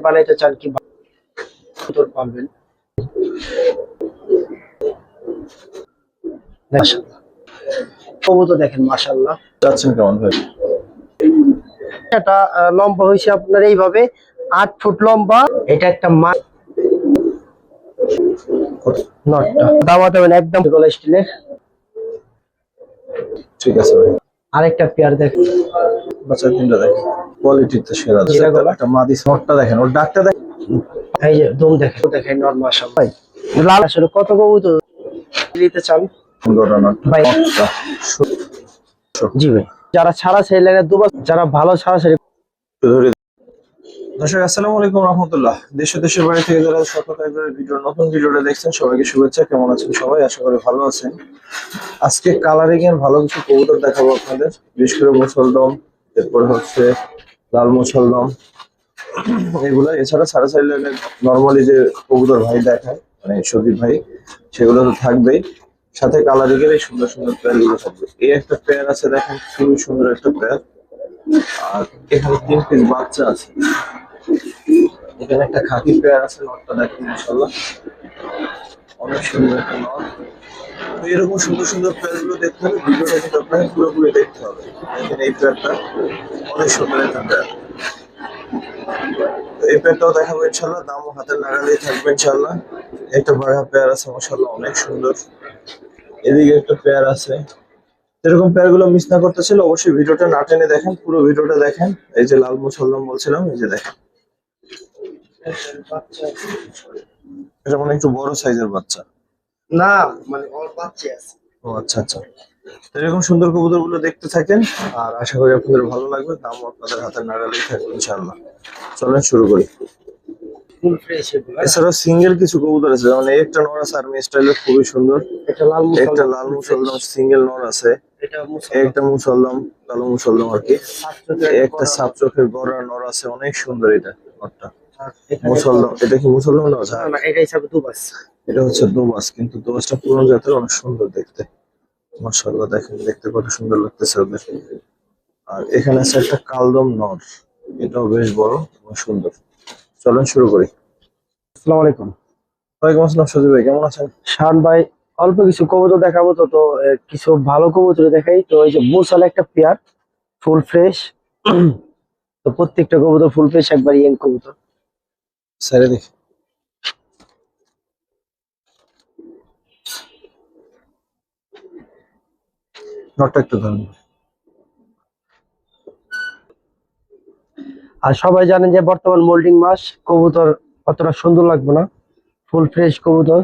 বানাইতে চান কি কবুতর পালবেন। মাশাআল্লাহ কবুতর দেখেন মাশাআল্লাহ। চাচ্ছেন কেমন ভাই? এটা লম্বা হইছে আপনার এইভাবে 8 ফুট লম্বা। এটা একটা নটটা দাওয়া দেবেন একদম গলা স্টিলের। ঠিক আছে ভাই। আরেকটা পেয়ার দেখেন, বাচ্চা তিনটা দেখেন, কোয়ালিটিতে সেরা। একটা মাদি নটটা দেখেন, ওর ডাকটা দেখেন, এই যে দম দেখেন, দেখেন নর মাশাআল্লাহ। ভাই লাল আসলে কত কবুতর নিতে চান ভাই? জি ভাই, যারা ছাড়া সেই লাগে দুবার, যারা ভালো ছাড়া সেই। দর্শক আসসালামু আলাইকুম রহমতুল্লাহ। দেশ ও দেশের বাইরে থেকে যারা সততা ভিডিওর নতুন ভিডিওটা দেখছেন সবাইকে শুভেচ্ছা। কেমন আছেন সবাই? আশা করি ভালো আছেন। আজকে কালারিং এর ভালো কিছু কবুতর দেখাবো আপনাদের, বিশেষ করে মুসলদম, এরপরে হচ্ছে লাল মুসলদম, এগুলা। এছাড়া সারা সাইড নর্মালি যে কবুতর ভাই দেখায়, মানে সজীব ভাই, সেগুলো তো থাকবেই। সাথে কালারিং এর এই সুন্দর সুন্দর পেয়ার গুলো থাকবে। এই একটা পেয়ার আছে দেখেন, খুবই সুন্দর একটা পেয়ার। আর এখানে 3 পিস বাচ্চা আছে। এখানে একটা খাকি পেয়ার আছে, নটটা দেখেন মাশাআল্লাহ অনেক সুন্দর একটা নট। তো এরকম সুন্দর সুন্দর পেয়ার গুলো দেখতে হলে ভিডিওটা কিন্তু আপনাকে পুরোপুরি দেখতে হবে। দেখেন এই পেয়ারটা অনেক সুন্দর একটা পেয়ার। এই পেয়ারটাও দেখাবো ইনশাল্লাহ, দামও হাতের নাগালেই থাকবে ইনশাল্লাহ। একটা বাঘা পেয়ার আছে মাশাআল্লাহ অনেক সুন্দর। এদিকে একটা পেয়ার আছে। এরকম পেয়ার গুলো মিস না করতে ছিল অবশ্যই ভিডিওটা না টেনে দেখেন, পুরো ভিডিওটা দেখেন। এই যে লাল মুসলমান বলছিলাম, এই যে দেখেন, এটা মানে একটু বড় সাইজের বাচ্চা না, মানে ওর বাচ্চা আছে। ও আচ্ছা আচ্ছা। তো এরকম সুন্দর কবুতর গুলো দেখতে থাকেন, আর আশা করি আপনাদের ভালো লাগবে। দামও আপনাদের হাতের নাগালেই থাকবে ইনশাআল্লাহ। চলেন শুরু করি। ফুল ফ্রেশ এগুলো। এছাড়াও সিঙ্গেল কিছু কবুতর আছে, যেমন এই একটা নর আছে আর্মি স্টাইলের, খুবই সুন্দর। এটা লাল মুসলদম সিঙ্গেল নর আছে। এটা একটা মুসলদম, কালো মুসলদম আর কি। একটা সাপ চোখের গড়া নর আছে, অনেক সুন্দর এটা নরটা। মুসলদম, এটা কি মুসলদম নর? না, এটা হিসাবে দুবাস। এটা হচ্ছে দোবাস, কিন্তু দোবাসটা পুরনো জাতের, অনেক সুন্দর দেখতে মাশাআল্লাহ। দেখেন দেখতে কত সুন্দর লাগতেছে ওদের। আর এখানে আছে একটা কালদম নর, এটাও বেশ বড় এবং সুন্দর। চলেন শুরু করি। আসসালামু আলাইকুম। ওয়ালাইকুম আসসালাম সজীব ভাই, কেমন আছেন? শান ভাই, অল্প কিছু কবুতর দেখাবো তো তো কিছু ভালো কবুতর দেখাই। তো এই যে বুসাল একটা পেয়ার, ফুল ফ্রেশ। তো প্রত্যেকটা কবুতর ফুল ফ্রেশ, একবার ইয়ং কবুতর। স্যারে দেখি, নটটা একটু ধরুন। আর সবাই জানেন যে বর্তমান মোল্ডিং মাস, কবুতর অতটা সুন্দর লাগবে না। ফুল ফ্রেশ কবুতর,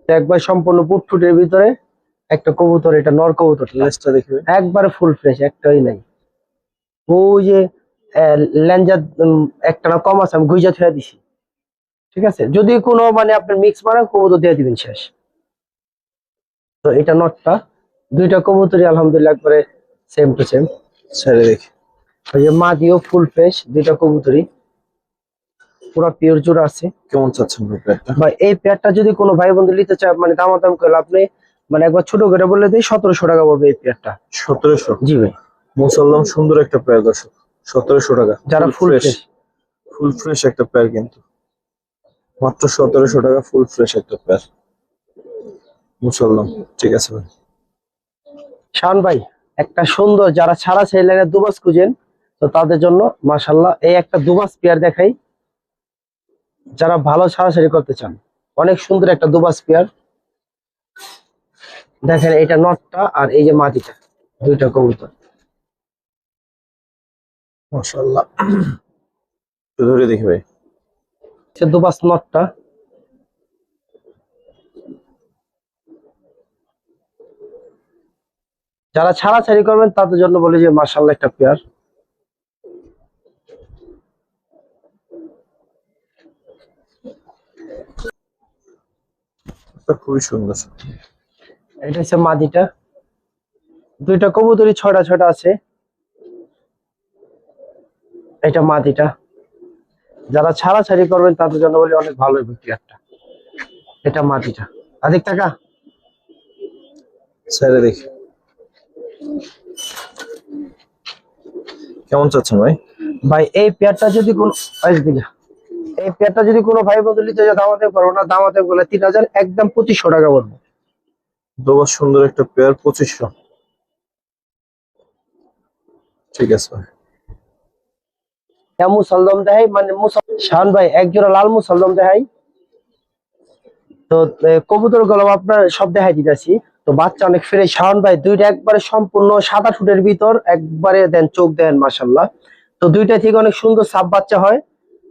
তো একবার সম্পূর্ণ পুটফুটের ভিতরে একটা কবুতর, এটা নর কবুতর। লেজটা দেখবে, একবারে ফুল ফ্রেশ, একটাই নাই। ওই যে ল্যাঞ্জা একটা না কম আছে, আমি গুইজা থুয়া দিছি। ঠিক আছে, যদি কোনো মানে আপনার মিক্স মারা কবুতর দিয়ে দিবেন শেষ। তো এটা নটটা, দুইটা কবুতরই আলহামদুলিল্লাহ একবারে সেম টু সেম। স্যারে দেখি। ওই যে মা দিও ফুল ফ্রেশ, দুইটা কবুতরই পুরো পিওর জোড়া আছে। কেমন চাচ্ছেন ভাই পেয়ারটা? ভাই এই পেয়ারটা যদি কোনো ভাই বন্ধু নিতে চায়, মানে দামাদাম করলে আপনি মানে একবার ছোট করে বলে দিই 1700 টাকা পড়বে এই পেয়ারটা। 1700? জি ভাই। মুসলদম সুন্দর একটা পেয়ার দর্শক, 1700 টাকা। যারা ফুল ফ্রেশ, ফুল ফ্রেশ একটা পেয়ার, কিন্তু মাত্র 1700 টাকা ফুল ফ্রেশ একটা পেয়ার মুসলদম। ঠিক আছে ভাই। শান ভাই, একটা সুন্দর, যারা ছাড়া সেই লাইনে দুবাস খুঁজেন, তো তাদের জন্য মাশাআল্লাহ এই একটা দুবাস পেয়ার দেখাই। যারা ভালো ছাড়াছাড়ি করতে চান, অনেক সুন্দর একটা দুবাস পেয়ার দেখেন। এটা নটটা আর এই যে মাটিটা, দুইটা কবুতর মাশাআল্লাহ, একটু ধরে দেখি ভাই। সে দুবাস নটটা। যারা ছাড়াছাড়ি করবেন তাদের জন্য বলি যে মাশাআল্লাহ একটা পেয়ার। খুবই সুন্দর। এটা হচ্ছে মাদিটা, দুইটা কবুতরই ছয়টা ছয়টা আছে। এটা মাদিটা, যারা ছাড়াছাড়ি করবেন তাদের জন্য বলি অনেক ভালো এই পেয়ারটা। এটা মাদিটা, আধিক টাকা স্যারে দেখি কেমন চাচ্ছেন ভাই? ভাই এই পেয়ারটা যদি কোন দিকে এই পেয়ারটা যদি কোনো ভাই বন্ধু নিতে চায় দামাতে পারবো না, দামাতে বলে 3000, একদম 2500 টাকা পড়বো। দুবার সুন্দর একটা পেয়ার 2500। ঠিক আছে ভাই। মুসলদম দেখাই, মানে শাহান ভাই এক জোড়া লাল মুসলদম দেখাই। তো কবুতর গুলো আপনার সব দেখাই দিতেছি। তো বাচ্চা অনেক ফ্রেশ শাওন ভাই, দুইটা একবারে সম্পূর্ণ সাদা ঠোঁটের ভিতর, একবারে দেন চোখ দেন মাশাল্লাহ। তো দুইটা থেকে অনেক সুন্দর সাপ বাচ্চা হয়।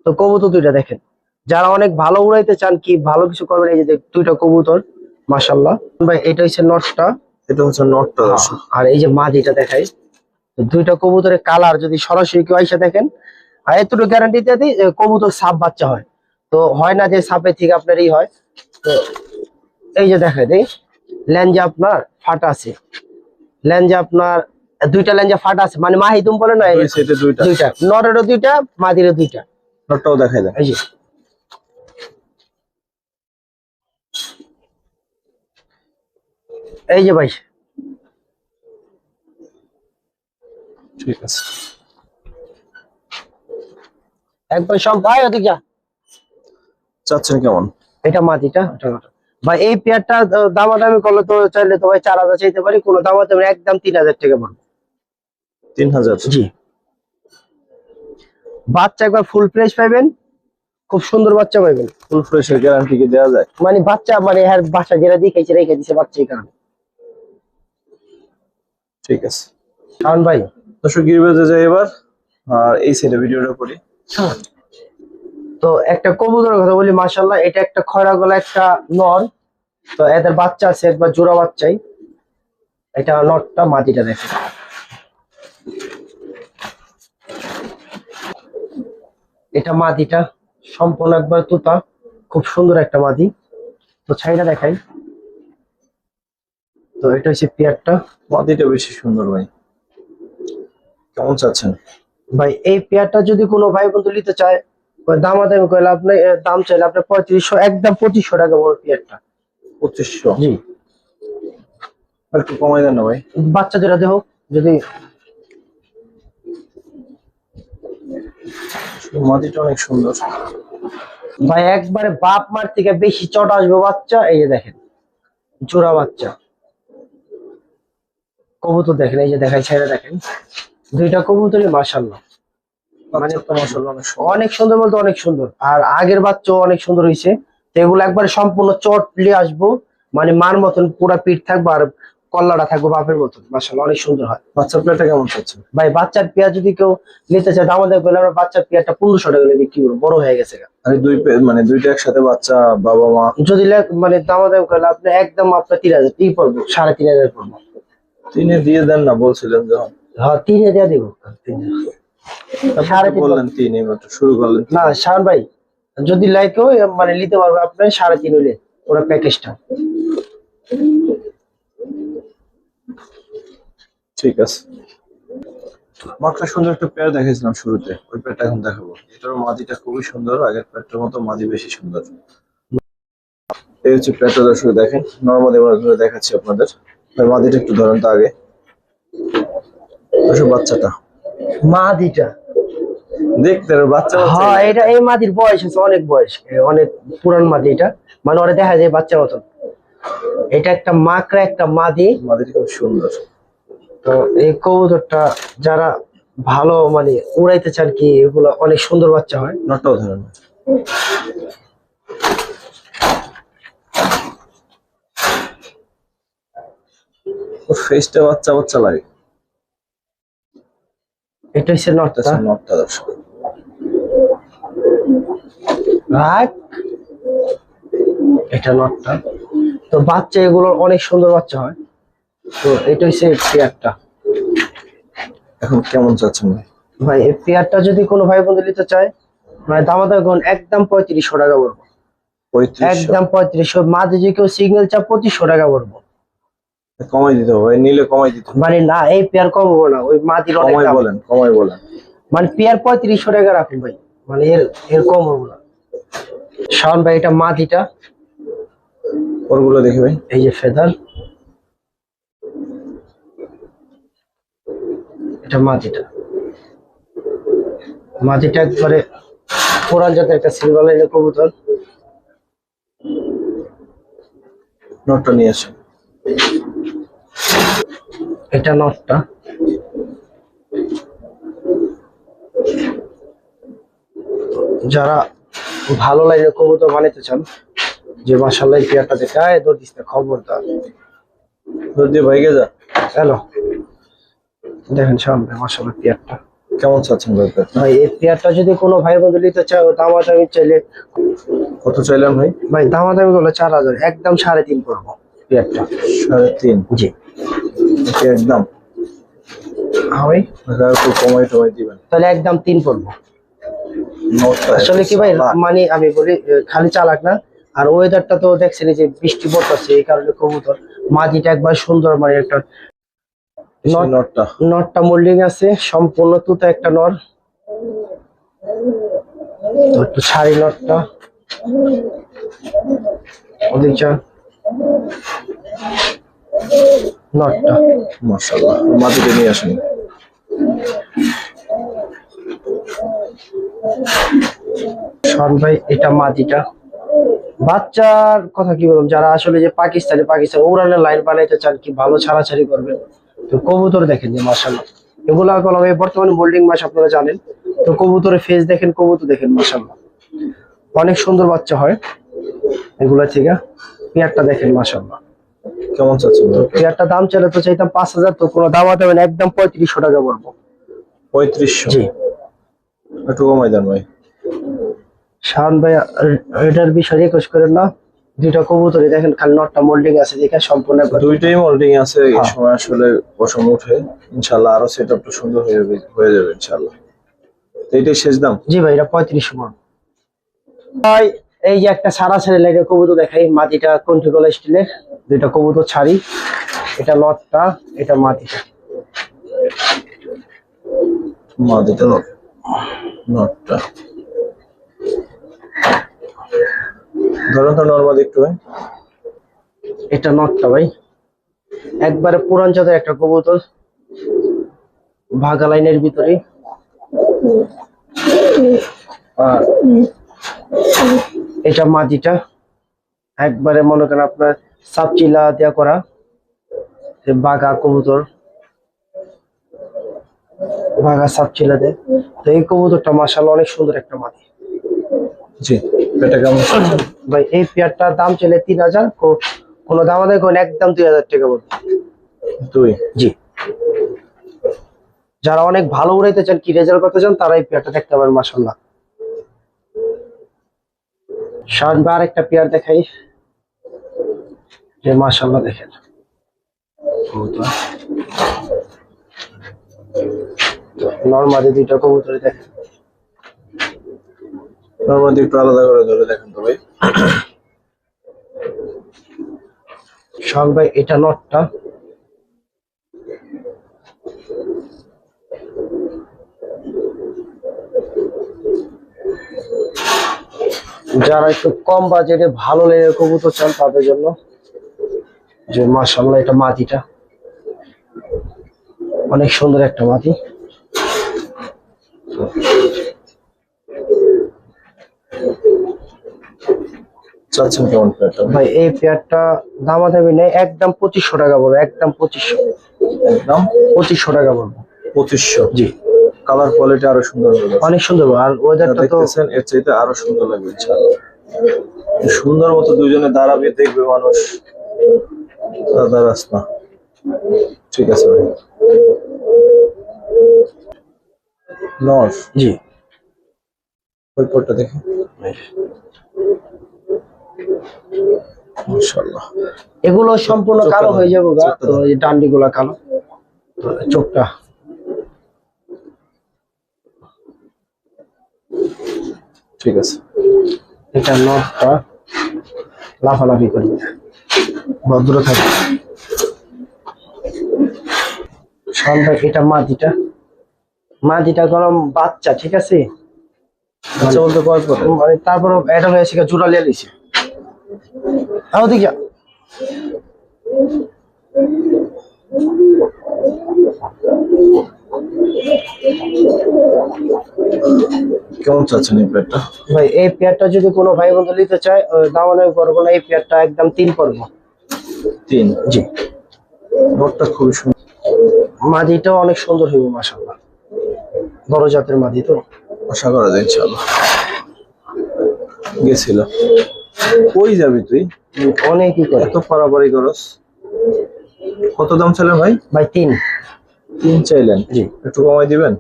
তো কবুতর দুইটা দেখেন, যারা অনেক ভালো উড়াইতে চান, কি ভালো কিছু করবেন, এই যে দুইটা কবুতর মাশাল্লাহ। ভাই এটা হচ্ছে নটটা, এটা হচ্ছে নটটা দর্শক। আর এই যে মাদিটা দেখাই। তো দুইটা কবুতরের কালার যদি সরাসরি কেউ এসে দেখেন, আর এতটুকু গ্যারান্টি দিয়ে দিই, কবুতর সাপ বাচ্চা হয়। তো হয় না যে সাপের থেকে আপনার ই হয়। তো এই যে দেখা দেই, লেঞ্জা আপনার ফাটা আছে, লেঞ্জা আপনার দুইটা লেঞ্জা ফাটা আছে, মানে মাহিদুম বলে না, দুই সেটে দুইটা। দুইটা নরেরও দুইটা, মাদিরও দুইটা। নটটাও দেখাই দেন। এই যে এই যে ভাই, ঠিক আছে। একবার সব ভাই ওদিক যা। চাচ্ছেন কেমন? এটা মাদিটা, এটা নটা। ভাই এই পেয়ারটা দামাদামি করলে তো চাইলে তো ভাই 4000 চাইতে পারি, কোনো দামাদামি একদম 3000 টাকা পড়বে। 3000। জি, বাচ্চা একবার ফুল ফ্রেশ পাইবেন, খুব সুন্দর বাচ্চা পাইবেন। ফুল ফ্রেশের গ্যারান্টি কি দেওয়া যায়? মানে বাচ্চা, মানে হ্যাঁ বাচ্চা যেটা দেখাইছে রেখে দিছে বাচ্চা, এই কারণে। ঠিক আছে শাওন ভাই, দর্শক গিরিবাজে যাই এবার, আর এই সাইডে ভিডিওটা করি। তো একটা কবুতরের কথা বলি মাশাল্লাহ, এটা একটা খয়রা গলা একটা নর। তো এদের বাচ্চা আছে, একবার জোড়া বাচ্চাই। এটা নরটা, মাদিটা দেখে। এটা মাদিটা সম্পূর্ণ একবার তুতা, খুব সুন্দর একটা মাদি। তো ছাইটা দেখাই। তো এটা হচ্ছে পেয়ারটা। মাদিটা বেশি সুন্দর ভাই, কেমন চাচ্ছেন? ভাই এই পেয়ারটা যদি কোনো ভাই বন্ধু নিতে চায়, দামাদামি করলে আপনি দাম চাইলে আপনার 3500, একদম 2500 টাকা বড় পেয়ারটা। 2500? জি, আর একটু কমাই দেন না ভাই। বাচ্চা যেটা দেহ যদি। মাদিটা অনেক সুন্দর ভাই একবারে বাপ মার থেকে বেশি চট আসবে বাচ্চা, এই যে দেখেন জোড়া বাচ্চা। কবুতর দেখেন, এই যে দেখাই ছেড়ে দেখেন, দুইটা কবুতরই মাশাআল্লাহ, মানে বাচ্চা তো মাশাআল্লাহ অনেক সুন্দর। অনেক সুন্দর, বলতে অনেক সুন্দর। আর আগের বাচ্চাও অনেক সুন্দর হয়েছে। তো এগুলো একবারে সম্পূর্ণ চট নিয়ে আসবো, মানে মার মতন পুরা পিঠ থাকবে, আর কল্লাটা থাকবে বাপের মতন, মাশাআল্লাহ অনেক সুন্দর হয়। বাচ্চার প্লেটটা কেমন চাচ্ছেন? ভাই বাচ্চার পেয়ার যদি কেউ নিতে চায় আমাদের বলে, আমরা বাচ্চার পেয়ারটা 1500 টাকা করে বিক্রি করবো, বড় হয়ে গেছে গা। আরে মানে দুইটা একসাথে বাচ্চা, বাবা মা? যদি মানে দামাদাম করলে আপনি একদম আপনার 3000 কি পড়বো, 3500 পড়বো। তিনে দিয়ে দেন না বলছিলেন যখন। হ্যাঁ 3000 দিয়ে দিব। আপনি তো বললেন তিন, এইমাত্র শুরু করলেন। না শাওন ভাই, যদি লাইকেও মানে নিতে পারবে আপনার 3.5 হলে ওরা প্যাকেজটা। ঠিক আছে। মাত্র সুন্দর একটা পেয়ার দেখেছিলাম শুরুতে, ওই পেয়ারটা এখন দেখাবো। এটার মাদিটা খুবই সুন্দর, আগের পেয়ারটার মতো মাদি বেশি সুন্দর। এই হচ্ছে পেয়ারটা দর্শক দেখেন, নর্মালি আমরা ধরে দেখাচ্ছি আপনাদের। ভাই মাদিটা একটু ধরেন তো আগে, দর্শক বাচ্চাটা মাদিটা দেখতে বাচ্চা বাচ্চা। হ্যাঁ, এটা এই মাদির বয়স আছে অনেক, বয়স অনেক পুরান মাদি এটা, মানে ওরা দেখা যায় বাচ্চা মতন। এটা একটা মাকড়া, একটা মাদি। মাদিটা খুব সুন্দর। তো এই কবুতরটা যারা ভালো মানে উড়াইতে চান, কি এগুলো অনেক সুন্দর বাচ্চা হয়। নটটাও ধরেন। ওর ফেসটা বাচ্চা বাচ্চা লাগে। এটা হচ্ছে নটটা। নটটা দর্শক রাখ, এটা নটটা। তো বাচ্চা এগুলোর অনেক সুন্দর বাচ্চা হয়। তো এটা হচ্ছে পেয়ারটা। এখন কেমন চাচ্ছেন ভাই? ভাই এই পেয়ারটা যদি কোনো ভাই বন্ধু নিতে চায়, মানে দামাদাম একদম 3500 টাকা পড়বো, 3500? একদম 3500। মাঝে যে কেউ সিগন্যাল চা 2500 টাকা পড়বো। কমাই দিতে হবে, নিলে কমাই দিতে হবে। মানে না এই পেয়ার কম হবো না, ওই মাটির অনেক কমাই দাম। বলেন, কমাই বলেন। মানে পেয়ার 3500 টাকা রাখুন ভাই, মানে এর এর কম হবো না। শাওন ভাই এটা মাটিটা, ওরগুলো দেখি ভাই। এই যে ফেদার, এটা মাটিটা। মাটিটা একবারে পুরান জাতের একটা সিলভার লাইনের কবুতর। নটটা নিয়ে আসেন। এটা নটটা। যারা ভালো লাইনের কবুতর বানাতে চান, যে মাশাআল্লাহ এই পেয়ারটা দেখায় দৌড় দিস না, খবরদার দৌড় দিয়ে ভাইগে যা। হ্যালো, দেখেন সামনে মাশাআল্লাহ পেয়ারটা কেমন চাচ্ছেন ভাই পেয়ারটা? ভাই। এই পেয়ারটা যদি কোনো ভাই বন্ধু নিতে চায়, দামাদামি চাইলে কত চাইলেন ভাই? ভাই দামাদামি করলে 4000, একদম 3.5 করবো পেয়ারটা। 3.5? জি ওকে, একদম। হ্যাঁ ভাই, একটু কমাই টমাই দিবেন। তাহলে একদম 3 করবো। নটটা আসলে কি ভাই, চালাক। মানে আমি বলি খালি চালাক না, আর ওয়েদারটা তো দেখছেন যে বৃষ্টি পড়তেছে, এই কারণে কবুতর মাটিটা একবার সুন্দর, মানে একটা সেই নটটা নটটা মোল্ডিং আছে, সম্পূর্ণ তুতা একটা নর। তো একটু ছাড়ি নটটা ওদিক যা, নটটা মাশাআল্লাহ। মাটিতে নিয়ে আসেন। শোন ভাই, এটা মাটিটা। বাচ্চার কথা কি বলবো, যারা আসলে যে পাকিস্তান উড়ানের লাইন বানাইতে চান, কি ভালো ছাড়াছাড়ি করবেন, তো কবুতর দেখেন যে মাশাআল্লাহ, এগুলা কলমে বর্তমানে বোল্ডিং মাস আপনারা জানেন, তো কবুতরের ফেস দেখেন, কবুতর দেখেন মাশাআল্লাহ, অনেক সুন্দর বাচ্চা হয় এগুলা থেকে। পেয়ারটা দেখেন মাশাআল্লাহ। কেমন চাচ্ছেন ভাই? পেয়ারটা দাম চাইলে তো চাইতাম 5000, তো কোনো দাম দেবেন, একদম 3500 টাকা বলবো। 3500? জি একটু কমাই দেন ভাই। শাহান ভাই, এটার বিষয়ে রিকোয়েস্ট করেন না, দুইটা কবুতরই দেখেন, খালি নটটা মোল্ডিং আছে দেখে সম্পূর্ণ একবার। দুইটাই মোল্ডিং আছে, এই হ্যাঁ। সময় আসলে পশম উঠে, ইনশাআল্লাহ আরো সেটআপটা সুন্দর হয়ে যাবে ইনশাআল্লাহ। তো এটাই শেষ দাম? জি ভাই, এটা 3500 পড়বে ভাই। এই যে একটা সারা ছাড়ি লাইনের কবুতর দেখাই, মাটিটা কন্ট্রিকল স্টিলের, দুইটা কবুতর ছাড়ি, এটা নটটা, এটা মাটিটা। মাটিতে নটটা ধরুন তো নরমাল একটু ভাই। এটা নটটা ভাই, একবারে পুরান জাতের একটা কবুতর, ভাগা লাইনের ভিতরে। আর এটা মাটিটা, একবারে মনে করেন আপনার সাপচিলা দেয়া করা, বাঘা কবুতর, বাঘা সাপচিলা দেয়। তো এই কবুতরটা মাশাআল্লাহ অনেক সুন্দর একটা মাটি। জি, এটা কেমন চাচ্ছেন ভাই? এই পেয়ারটার দাম চলে 3000, কোনো দাম আদায় করেন, একদম 2000 টাকা বলবো। দুই? জি, যারা অনেক ভালো উড়াইতে চান, কি রেজাল্ট করতে চান, তারা এই পেয়ারটা দেখতে পারেন মাশাআল্লাহ। শাহান ভাই, আরেকটা পেয়ার দেখাই, যে মাশাআল্লাহ দেখেন কবুতর, নরমালি দুইটা কবুতর দেখেন। নরমাল একটু আলাদা করে ধরে দেখেন তো ভাই। শাহান ভাই, এটা নটটা, যারা একটু কম বাজেটে ভালো লেনের কবুতর চান, তাদের জন্য যে মাশাআল্লাহ, এটা মাটিটা অনেক সুন্দর একটা মাটি। চাচ্ছেন কেমন পেয়ারটা ভাই? এই পেয়ারটা দামাদামি নেই, একদম 2500 টাকা বলবো, একদম 2500, একদম 2500 টাকা বলবো। 2500? জি, কালার কোয়ালিটি আরো সুন্দর হবে, অনেক সুন্দর, আর ওয়েদারটা তো দেখতেছেন এর চাইতে আরো সুন্দর লাগবে ইনশাআল্লাহ। সুন্দর মতো দুজনে দাঁড়াবে, দেখবে মানুষ, দাঁড়াস না। ঠিক আছে ভাই। নর? জি, ওই পটটা দেখে মাশাআল্লাহ। এগুলো সম্পূর্ণ চোখটা কালো হয়ে যাবে গা, চোখটা তো এই ডান্ডি গুলা কালো, তো চোখটা। ঠিক আছে। এটা নটটা, লাফালাফি করবে, ভদ্র থাকবে। সন্ধ্যা, এটা মাটিটা, মাটিটা গরম বাচ্চা, ঠিক আছে, আচ্ছা, বলতে কয় পরে? মানে তারপর এটা হয়েছে জোড়া লিয়ে লিছে। ওদিকে যা। কেমন চাচ্ছেন এই পেয়ারটা? ভাই এই পেয়ারটা যদি কোনো ভাই বন্ধু নিতে চায় দামাদামি করবো না, এই পেয়ারটা একদম 3 পড়বো। 3? জি। নটটা খুবই সুন্দর, মাদিটাও অনেক সুন্দর হইব মাশাআল্লাহ, বড় জাতের মাদি তো। আশা করা যায় ইনশাআল্লাহ। গেছিল কই যাবি তুই? অনেকই করে। এত পারাপারি করস। কত দাম চাইলেন ভাই? ভাই 3। 3 চাইলেন? জি। একটু কমাই দিবেন?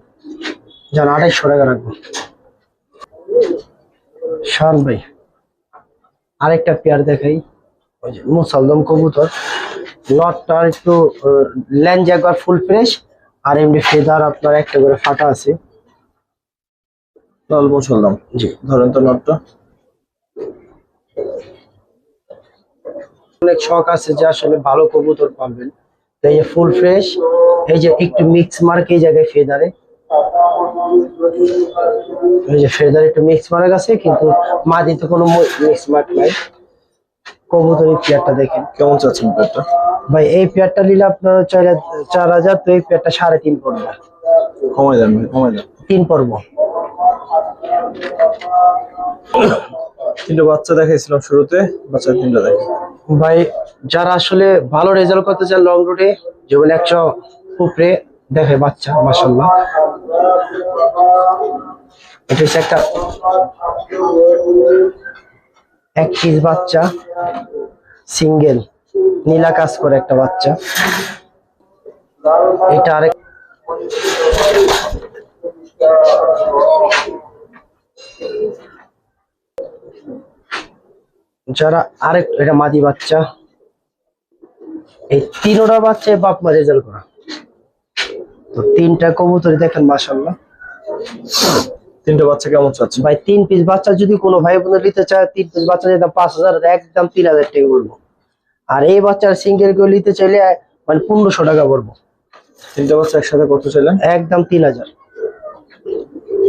জান 2800 টাকা রাখবো। শান ভাই আরেকটা পেয়ার দেখাই, ওই যে মুসালদম কবুতর। নটটা একটু লেন্স একবার ফুল ফ্রেশ, আর এমনি ফেদার আপনার একটা করে ফাটা আছে। লাল মুসলদাম। জি। ধরেন তো নটটা। অনেক শখ আছে যে আসলে ভালো কবুতর পাবেন, এই যে ফুল ফ্রেশ, এই যে একটু মিক্স মার্ক এই জায়গায় ফেদারে, এই যে ফেদার একটু মিক্স মার্ক আছে, কিন্তু মাদিতে কোনো মিক্স মার্ক নাই। কবুতরের পেয়ারটা দেখেন। কেমন চাচ্ছেন পেয়ারটা? ভাই এই পেয়ারটা নিলে আপনার 4000, তো এই পেয়ারটা 3.5 পড়বে। কমাই দেন ভাই, কমাই দেন। 3 পড়বো। 3টা বাচ্চা দেখাইছিলাম শুরুতে, বাচ্চা 3টা দেখেন। ভাই যারা আসলে ভালো রেজাল্ট করতে চান লং রুটে, যেমন 100 উপরে দেখে বাচ্চা মাশাআল্লাহ। এটা হচ্ছে একটা 1 পিস বাচ্চা, সিঙ্গেল নীলা কাজ করে একটা বাচ্চা। এটা আরেক যারা আরেক, এটা মাদি বাচ্চা। এই 3টা বাচ্চা বাপ মা রেজাল্ট করা, তো 3টা কবুতর দেখেন মাশাআল্লাহ। 3টা বাচ্চা কেমন চাচ্ছেন? ভাই 3 পিস বাচ্চা যদি কোনো ভাই বোন নিতে চায়, 3 পিস বাচ্চা যেটা 5000, একদম 3000 টাকা বলবো। আর এই বাচ্চার সিঙ্গেল কেউ নিতে চাইলে মানে 1500 টাকা পড়বো। 3টা বাচ্চা একসাথে কত চাইলেন? একদম 3000।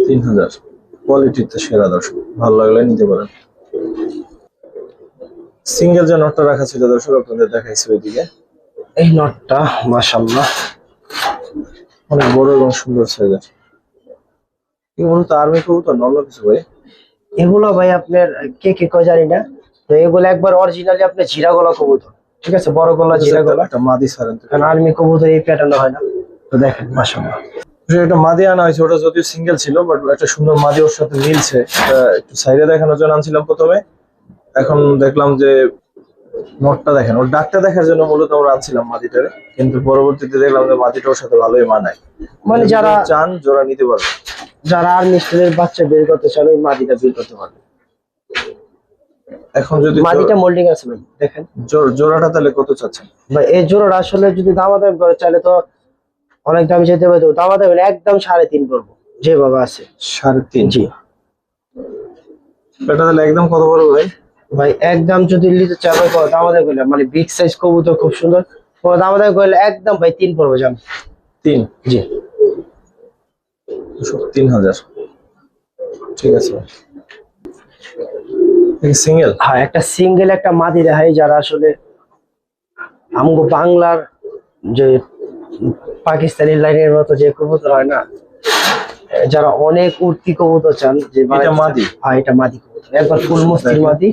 3000। কোয়ালিটিতে সেরা দর্শক, ভালো লাগলে নিতে পারেন। সিঙ্গেল যে নটটা রাখা ছিল দর্শক আপনাদের দেখাইছি ওইদিকে। এই নটটা মাশাআল্লাহ অনেক বড় এবং সুন্দর সাইজের। এগুলো তো আর্মি কবুতর, অন্য কিছু ভাই? এগুলো ভাই আপনার কে কে কয় জানি না, তো এগুলো একবার অরিজিনালি আপনার জিরা গলা কবুতর, ঠিক আছে, বড় গলা জিরা গলা। একটা মাদি ছাড়েন তো। কারণ আর্মি কবুতর এই প্যাটার্ন হয় না, তো দেখেন মাশাআল্লাহ। একটা মাদি আনা হয়েছে, ওটা যদিও সিঙ্গেল ছিল বাট একটা সুন্দর মাদি ওর সাথে মিলছে। একটু সাইডে দেখানোর জন্য আনছিলাম প্রথমে, এখন দেখলাম যে নটটা দেখেন, ওর ডাকটা দেখার জন্য মূলত আমরা আনছিলাম মাদিটারে, কিন্তু পরবর্তীতে দেখলাম যে মাদিটা ওর সাথে ভালোই মানায়। মানে যারা চান জোড়া নিতে পারবে, যারা আর্মি স্কুলের বাচ্চা বের করতে চান ওই মাদিটা বের করতে পারবে। এখন যদি মাদিটা মোল্ডিং আছে ভাই দেখেন। জোড়াটা তাহলে কত চাচ্ছেন? ভাই এই জোড়াটা আসলে যদি দামাদামি করে চাইলে তো অনেক দাম যেতে পারে, দামাদামি একদম 3.5 করবো যেভাবে আছে। 3.5? জি। এটা তাহলে একদম কত বড় ভাই? ভাই একদম যদি নিতে চাই ভাই দামাদামি করলে, মানে বিগ সাইজ কবুতর খুব সুন্দর, দামাদামি করলে একদম ভাই 3 পড়বো জান। 3? জি। 3000। ঠিক আছে। সিঙ্গেল? হ্যাঁ একটা সিঙ্গেল একটা মাদি দেখাই, যারা আসলে আমগো বাংলার যে পাকিস্তানি লাইনের মতো যে কবুতর হয় না, যারা অনেক উঠতি কবুতর চান যে এটা মাদি? হ্যাঁ এটা মাদি কবুতর, একবার ফুল মস্তির মাদি,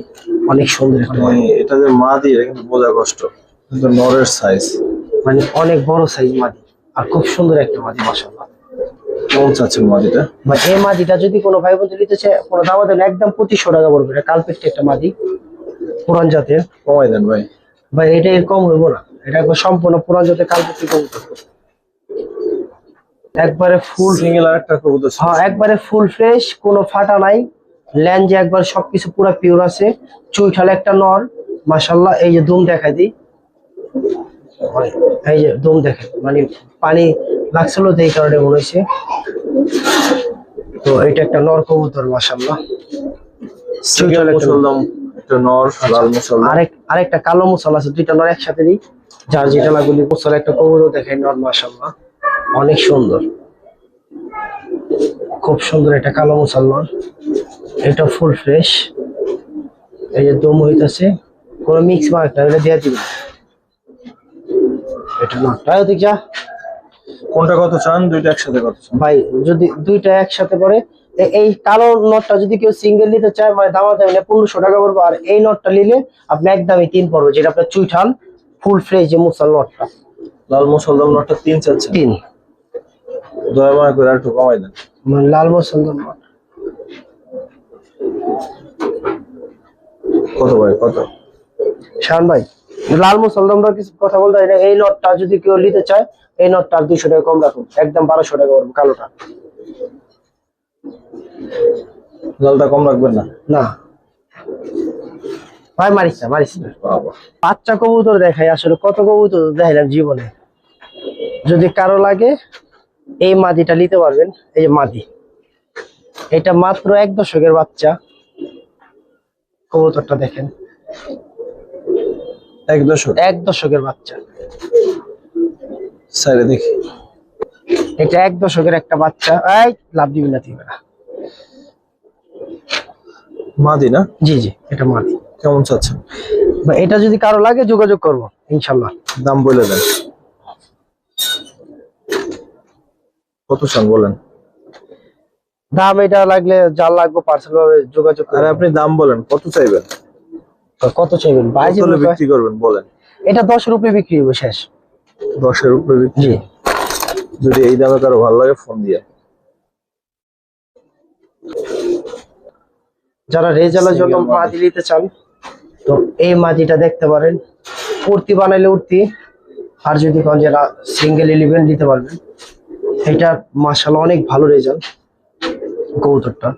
অনেক সুন্দর একটা মাদি। এটা যে মাদি এটা কিন্তু বোঝা কষ্ট, কিন্তু নরের সাইজ মানে অনেক বড় সাইজ মাদি, আর খুব সুন্দর একটা মাদি মাশাআল্লাহ। কেমন চাচ্ছেন মাদিটা? ভাই এই মাদিটা যদি কোনো ভাই বন্ধু নিতে চায়, কোনো দাম দেন একদম 2500 টাকা পড়বে। এটা কালপেট্টি একটা মাদি, পুরান জাতের। কমাই দেন ভাই। ভাই এটা এর কম হইব না, এটা একবার সম্পূর্ণ পুরান জাতের কালপেট্টি কবুতর, একবারে ফুল সিঙ্গেল। আর একটা কবুতর হ্যাঁ একবারে ফুল ফ্রেশ, কোনো ফাটা নাই, ল্যাঞ্জে একবার সবকিছু পুরো পিওর আছে। চুইঠালে একটা নর মাশাআল্লাহ। এই যে দুম দেখাই দিই, এই যে দুম দেখেন, মানে পানি লাগছিল তো এই কারণে মনে হয়েছে। তো এটা একটা নর কবুতর মাশাআল্লাহ। সিঙ্গেল মুসলদম, একটা নর লাল মুসলদম, আরেকটা কালো মুসল আছে, দুইটা নর একসাথে দিই, যার যেটা লাগবে। মুসল একটা কবুতর দেখেন নর মাশাআল্লাহ অনেক সুন্দর, খুব সুন্দর একটা কালো মুসল নর। এটা ফুল ফ্রেশ, এই যে দম হইতাছে, কোনো মিক্স মার্ক না, এটা দিয়ে দিবেন। এটা নরটা ওদিক যা। কোনটা কত চান, দুইটা একসাথে কত চান? ভাই যদি দুইটা একসাথে পড়ে, এই কালো নটটা যদি কেউ সিঙ্গেল নিতে চায় মানে দামাতে মানে 1500 টাকা পড়বে, আর এই নটটা নিলে আপনি একদমই 3 পড়বে, যেটা আপনার চুইঠাল ফুল ফ্রেশ যে মুসাল নটটা। লাল মুসলদম নটটা 3 চাচ্ছেন? 3 দয়া মায়া করে একটু কমাই দেন। মানে লাল মুসাল নট কত ভাই কত? শান ভাই লাল মুসলদমটা কিছু কথা বলতে হয় না, এই নটটা যদি কেউ নিতে চায় এই নটটা 200 টাকা কম রাখুন, একদম 1200 টাকা পড়বে কালোটা। লালটা কম রাখবেন না? না ভাই মারিস না, মারিস না। বাবা বাচ্চা কবুতর দেখাই, আসলে কত কবুতর দেখাইলাম জীবনে। যদি কারো লাগে এই মাদিটা নিতে পারবেন। এই যে মাদি, এটা মাত্র 1 দশকের বাচ্চা। কবুতরটা দেখেন, 1 দশক? 1 দশকের বাচ্চা। সাইডে দেখি। এটা 1 দশকের একটা বাচ্চা। এই লাভ দিবি না তুই বেটা। মাদি না? জি জি এটা মাদি। কেমন চাচ্ছেন? বা এটা যদি কারো লাগে যোগাযোগ করবো ইনশাল্লাহ। দাম বলে দেন। কত চান বলেন? দাম এটা লাগলে যা লাগবে পার্সেল ভাবে যোগাযোগ আরে করে। আপনি দাম বলেন, কত চাইবেন? কত চাইবেন ভাই? কত হলে বিক্রি করবেন বলেন? এটা 10 রুপি বিক্রি হবে শেষ। 10-এর উপরে বিক্রি? জি। যদি এই দামে কারো ভালো লাগে ফোন দিয়ে। যারা রেজাল্টের জন্য Single মাদি। মাদি নিতে চান তো এই মাদিটা দেখতে পারেন। উড়তি বানাইলে উড়তি, আর যদি কোন যারা সিঙ্গেল এলিভেন্ট নিতে পারবেন। এটা মাশাআল্লাহ অনেক ভালো রেজাল্ট কবুতরটা।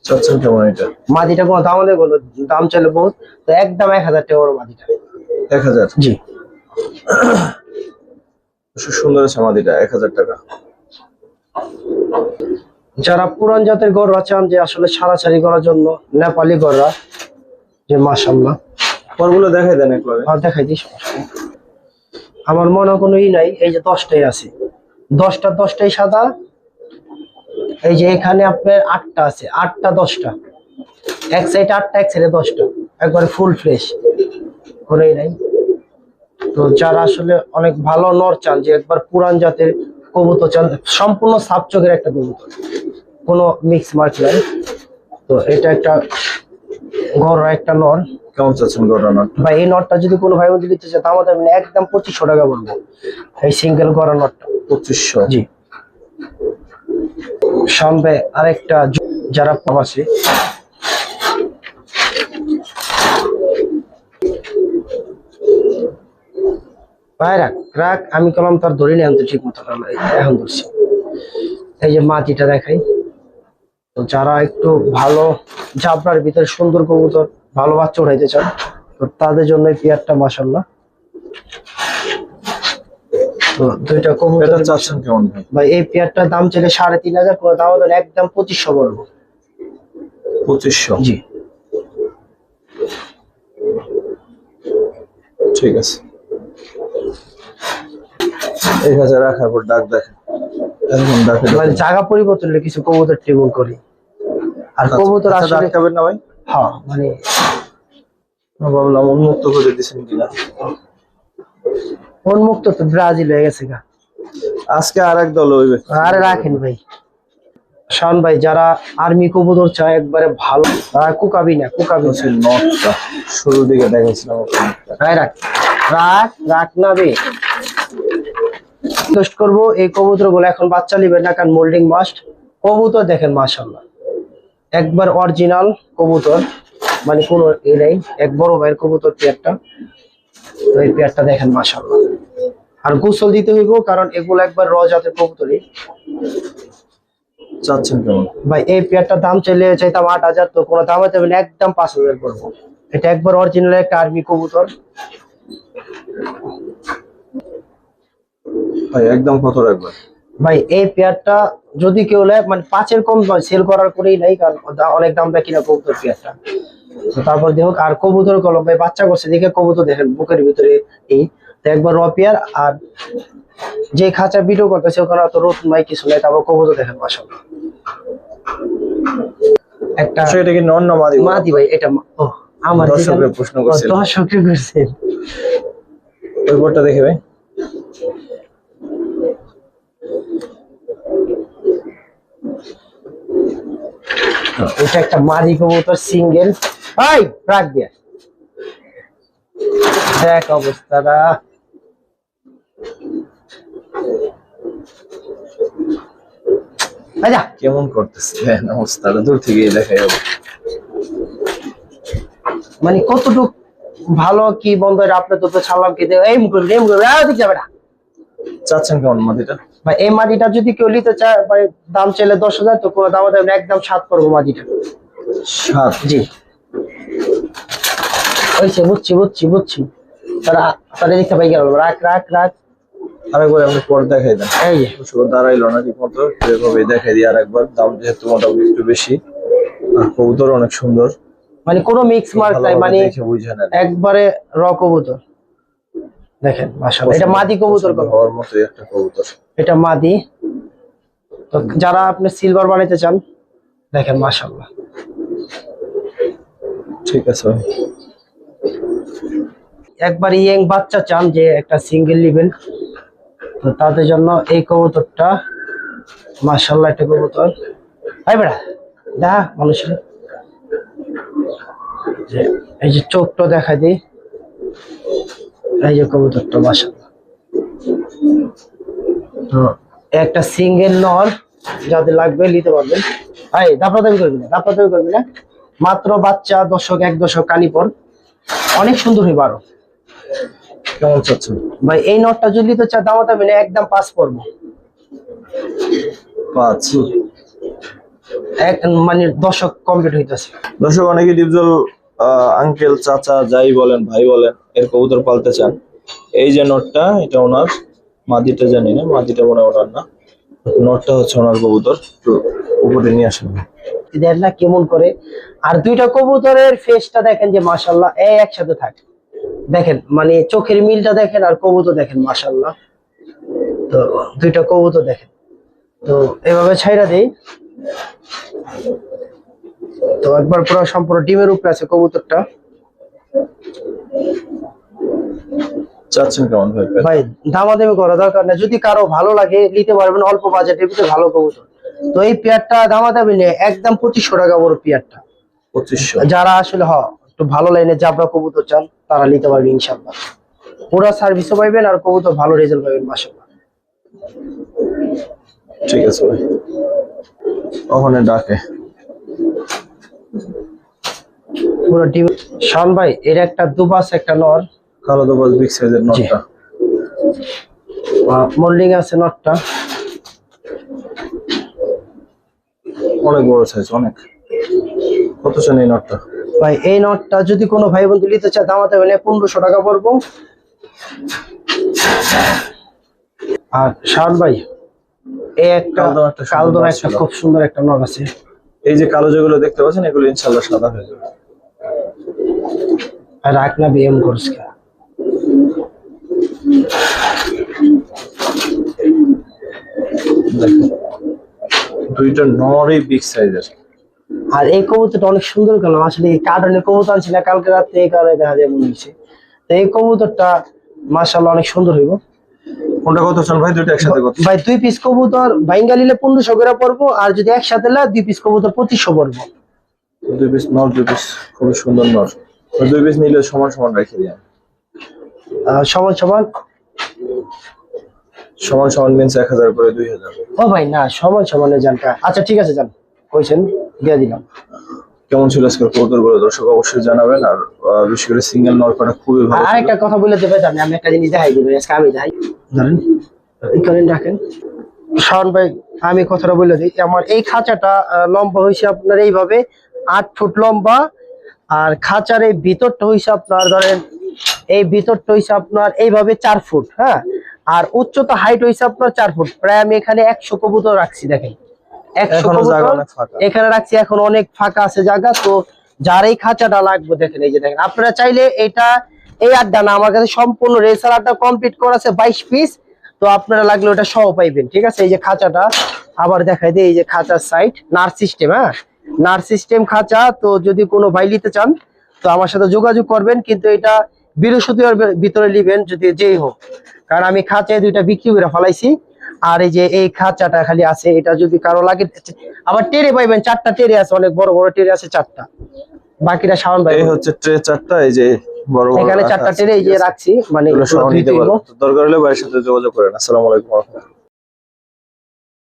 চাচ্ছেন কেমন এটা? মাদিটা কোনো দাম নেই, কোনো দাম চলে বহুত, তো একদম 1000 টাকা ওর মাদিটা। 1000? জি। সুন্দর আছে মাদিটা, 1000 টাকা। যারা পুরান জাতের গররা চান যে আসলে সারাসারি করার জন্য, নেপালি গররা যে মাশাআল্লাহ। পরগুলো দেখাই দেন একবারে। দেখাই দিই, সমস্যা নেই। আমার মনে কোনো ই নাই, এই যে 10টাই আছে, 10টাই সাদা। এই যে এখানে আপনার 8টা আছে, 8টা 10টা, এক সাইডে 8টা এক সাইডে 10টা, একবারে ফুল ফ্রেশ, কোনোই নাই। তো যারা আসলে অনেক ভালো নর চান, যে একবার পুরান জাতের কবুতর চান, সম্পূর্ণ সাপ চোখের একটা কবুতর, কোনো মিক্স মার্ক নাই, তো এটা একটা গররা একটা নর। কেমন চাচ্ছেন গড়ানো? ভাই এই নটটা যদি কোনো ভাই বন্ধু দিতে চায় তা আমাদের মানে একদম 2500 টাকা বলবো, এই সিঙ্গেল গড়া নটটা। 2500? জি। সামনে আরেকটা যারা প্রবাসী, ভাই রাখ রাখ, আমি কলম তার ধরি না তো ঠিক মতো, এখন ধরছি। এই যে মাটিটা দেখাই, তো যারা একটু ভালো জাবরার ভিতরে সুন্দর কবুতর ভালো বাচ্চা উঠাইতে চান তো তাদের জন্য এই পেয়ারটা মাশাআল্লাহ। তো দুইটা কবুতর এটা চাচ্ছেন কেমন ভাই? ভাই এই পেয়ারটার দাম ছিল 3500, কোনো দাম হলো না, একদম 2500 বলবো। 2500? জি। ঠিক আছে। এই কাছে রাখার পর ডাক দেখেন, এরকম ডাকে মানে জায়গা পরিবর্তন হলে কিছু কবুতর ট্রিবল করি, আর কবুতর আসলে ডাক খাবেন না ভাই? হ্যাঁ মানে আমি ভাবলাম উন্মুক্ত করে দিচ্ছেন কিনা। উন্মুক্ত তো ব্রাজিল হয়ে গেছে গা। আজকে আর এক দল হইবে। আরে রাখেন ভাই। শান ভাই যারা আর্মি কবুতর চায় একবারে ভালো, তারা কুকাবি না, কুকাবি হচ্ছে নটটা শুরুর দিকে দেখাইছিলাম আপনাকে। ভাই রাখ রাখ রাখ না বে। রিকোয়েস্ট করবো এই কবুতর গুলো এখন বাচ্চা নিবেন না, কারণ মোল্ডিং মাস্ট। কবুতর দেখেন মাশাআল্লাহ, একবার অরিজিনাল কবুতর, মানে কোনো এ নেই, এক বড় ভাইয়ের কবুতর পেয়ারটা। তো এই পেয়ারটা দেখেন মাশাআল্লাহ, আর গোসল দিতে হইব কারণ এগুলো একবার র জাতের কবুতরই। চাচ্ছেন কেমন ভাই এই পেয়ারটার দাম চাইতাম 8000, তো কোনো দাম হতে না, একদম 5000 পড়বো। এটা একবার অরিজিনাল একটা আর্মি কবুতর। ভাই? একদম কত রাখবেন ভাই এই পেয়ারটা যদি কেউ নেয় মানে 5-এর কম সেল করার করেই নাই, কারণ অনেক দাম দেয় কিনা কবুতর পেয়ারটা। তো তারপর দেখো, আর কবুতর কলম ভাই বাচ্চা করছে দেখে কবুতর দেখেন বুকের ভিতরে এই, তো একবার র পেয়ার। আর যে খাঁচা ভিডিও করতেছে ওখানে অত রোদ নাই কিছু নাই, তারপর কবুতর দেখেন মাশাআল্লাহ। একটা এটা কি নন না মাদি? মাদি ভাই এটা। ও আমার দর্শকরা প্রশ্ন করছিল। দর্শকরা করছেন। ওই বোর্ডটা দেখে ভাই। এটা একটা মাদি কবুতর সিঙ্গেল। ভাই রাখ দিয়ে দেখ অবস্থাটা। আচ্ছা কেমন করতেছে অবস্থাটা, দূর থেকে দেখাই হবে। মানে কতটুক ভালো কি বন্ধ, আপনার তো ছাড়লাম কি এই মুখ দিক যাবে না। চাচ্ছেন কেমন মাদিটা? ভাই এই মাটিটা যদি কেউ নিতে চায় ভাই, দাম চাইলে 10,000, তো কোনো দাম দেবেন না, একদম 7 করবো মাটিটা। 7? জি ওইছে, বুঝছি তারা তারা দেখতে পাই গেল। রাখ রাখ রাখ আরেকবার আপনি পরে দেখাই দেন। এই যে দাঁড়াইলো না ঠিক মতো, এভাবে দেখাই দিই আরেকবার। দাম যেহেতু মোটামুটি একটু বেশি, আর কবুতর অনেক সুন্দর, মানে কোনো মিক্স মার্ক নাই, মানে দেখে বুঝেন আর কি। একবারে র কবুতর। দেখেন মাশাআল্লাহ, এটা মাদি কবুতর পছন্দ হওয়ার মতোই একটা কবুতর। এটা মাদি। তো যারা আপনি সিলভার বানাইতে চান দেখেন মাশাআল্লাহ। ঠিক আছে ভাই। একবার ইয়ং বাচ্চা চান যে একটা সিঙ্গেল নেবেন, তো তাদের জন্য এই কবুতরটা মাশাআল্লাহ একটা কবুতর। ভাই বেড়া দা মানুষের যে এই যে চোখটা দেখা দিই, এই যে কবুতরটা মাশাআল্লাহ। তো একটা সিঙ্গেল নর যাদের লাগবে নিতে পারবেন। ভাই দাপাদাপি করবি না, মাত্র বাচ্চা 1 দশক কানিপন, অনেক সুন্দর হইব আরো। কেমন চাচ্ছেন ভাই এই নটটা যদি তো চা দাম হবে না, একদম 5 পড়বো। 5? মানে দশক কমপ্লিট হইতেছে। দর্শক অনেকে ডিপজল আঙ্কেল, চাচা যাই বলেন, ভাই বলেন, এর কবুতর পালতে চান। এই যে নটটা, এটা ওনার, মাদিটা জানি না, মাদিটা মনে হয় ওনার না, নটটা হচ্ছে ওনার কবুতর। একটু উপরে নিয়ে আসেন। দেখ না কেমন করে, আর দুইটা কবুতরের ফেসটা দেখেন যে মাশাআল্লাহ একসাথে থাকে। দেখেন মানে চোখের মিলটা দেখেন, আর কবুতর দেখেন মাশাআল্লাহ। তো দুইটা কবুতর দেখেন, তো এভাবে ছাইরা দেই। তো একবার পুরো সম্পূর্ণ ডিমের উপরে আছে কবুতরটা। চাচ্ছেন কেমন ভাই? ভাই দামাদামি করা দরকার না, যদি কারো ভালো লাগে নিতে পারবেন, অল্প বাজেটের ভিতরে ভালো কবুতর। তো এই পেয়ারটা দামাদামি নেই, একদম 2500 টাকা বড় পেয়ারটা। 2500? যারা আসলে একটু ভালো লাইনে জাবরা কবুতর চান তারা নিতে পারবেন ইনশাআল্লাহ। পুরো সার্ভিসও পাইবেন আর কবুতর ভালো রেজাল্ট পাবেন মাশাআল্লাহ। ঠিক আছে ভাই, ওখানে ডাকে পুরো টিম। শান ভাই এর একটা দুবাস একটা নর, কালো দোবাজ বিগ সাইজের নটটা, মোল্ডিং আছে নটটা, অনেক বড় সাইজ, অনেক। কত চান এই নটটা? ভাই এই নটটা যদি কোনো ভাই বন্ধু নিতে চায় দামাতে হলে 1500 টাকা পড়বো। আর শান ভাই এই একটা কালদম একটা খুব সুন্দর একটা নর আছে। এই যে কালো যেগুলো দেখতে পাচ্ছেন, এগুলো ইনশাআল্লাহ সাদা হয়ে যাবে। আর রাখ না বিএম কোর্স কে দুইটা নরই বিগ সাইজের। আর এই কবুতরটা অনেক সুন্দর কালাম, আসলে এই কার্টনের কবুতর আনছি না কালকে রাতে, এই কারণে দেখা যায় মনে হচ্ছে। তো এই কবুতরটা মাশাআল্লাহ অনেক সুন্দর হইব। কোনটা কত চান ভাই? দুইটা একসাথে কত? ভাই 2 পিস কবুতর বাইঙ্গা নিলে 1500 করে পড়বো, আর যদি একসাথে লা 2 পিস কবুতর 2500 পড়বো। 2 পিস নর, 2 পিস খুব সুন্দর নর। 2 পিস নিলে সমান সমান রেখে দিন। সমান সমান সমান সমান মিন্স 1000 করে 2000। ও ভাই না, সমান সমানের জানটা। আচ্ছা ঠিক আছে যান, কইছেন দিয়ে দিলাম। কেমন ছিল আজকের কবুতরগুলো দর্শক অবশ্যই জানাবেন। আর বিশেষ করে সিঙ্গেল নর করা খুবই ভালো। আর একটা কথা বলে দেবে জানি, আমি একটা জিনিস দেখাই দিই আজকে, আমি দেখাই ধরেন এই করেন রাখেন। শাওন ভাই আমি কথাটা বলে দিই, আমার এই খাঁচাটা লম্বা হয়েছে আপনার এইভাবে 8 ফুট লম্বা, আর খাঁচার এই ভিতরটা হয়েছে আপনার ধরেন, এই ভিতরটা হয়েছে আপনার এইভাবে 4 ফুট, হ্যাঁ। আর উচ্চতা হাইট হয়েছে আপনার 4 ফুট। প্রায় আমি এখানে 100 কবুতর রাখছি, দেখেন 100 এখনো জায়গা কবুতর অনেক ফাঁকা। এখানে রাখছি, এখন অনেক ফাঁকা আছে জায়গা। তো যার এই খাঁচাটা লাগবে দেখেন, এই যে দেখেন, আপনারা চাইলে এটা এই আড্ডা না, আমার কাছে সম্পূর্ণ রেসার আড্ডা কমপ্লিট করা আছে 22 পিস। তো আপনারা লাগলে ওটা সহ পাইবেন, ঠিক আছে। এই যে খাঁচাটা আবার দেখাই দিই, এই যে খাঁচার সাইড নার সিস্টেম, হ্যাঁ নার সিস্টেম খাঁচা। তো যদি কোনো ভাই নিতে চান তো আমার সাথে যোগাযোগ করবেন, কিন্তু এটা বৃহস্পতিবার ভিতরে নিবেন যদি যেই হোক, কারণ আমি খাঁচায় 2টা বিক্রি করে ফেলাইছি। আর এই যে এই খাঁচাটা খালি আছে, এটা যদি কারো লাগে, আবার টেরে পাইবেন, 4টা টেরে আছে, অনেক বড় বড় টেরে আছে 4টা, বাকিটা শাওন ভাই। এই হচ্ছে ট্রে 4টা, এই যে বড় বড় এখানে রাখা 4টা আছে, টেরে এই ঠিক যে আছে? রাখছি, মানে এগুলো সহ এগুলো নিতে ধুইতে পারবেন। হইবো। তো দরকার হলে ভাইয়ের সাথে যোগাযোগ করেন। আসসালামু আলাইকুম ওয়া রাহমাতুল্লাহ।